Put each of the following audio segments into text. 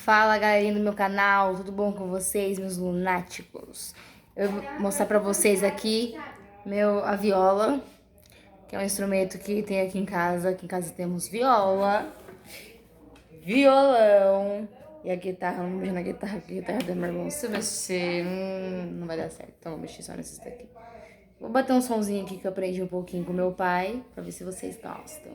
Fala, galerinha do meu canal, tudo bom com vocês, meus lunáticos? Eu vou mostrar pra vocês aqui a viola, que é um instrumento que tem aqui em casa. Aqui em casa temos viola, violão e a guitarra. Não vou mexer na guitarra, porque a guitarra do meu irmão, se eu mexer, não vai dar certo. Então vou mexer só nesses daqui. Vou bater um sonzinho aqui que eu aprendi um pouquinho com meu pai, pra ver se vocês gostam.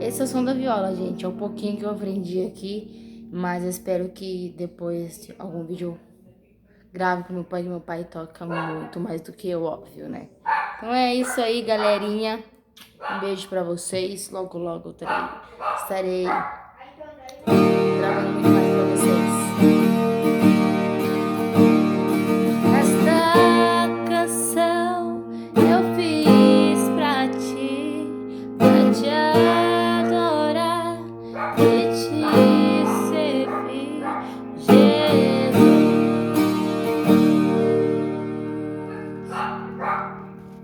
Esse é o som da viola, gente. É um pouquinho que eu aprendi aqui, mas eu espero que depois de algum vídeo eu grave com meu pai, que meu pai toca muito mais do que eu, óbvio, né? Então é isso aí, galerinha. Um beijo pra vocês. Logo, logo eu estarei gravando muito mais pra vocês.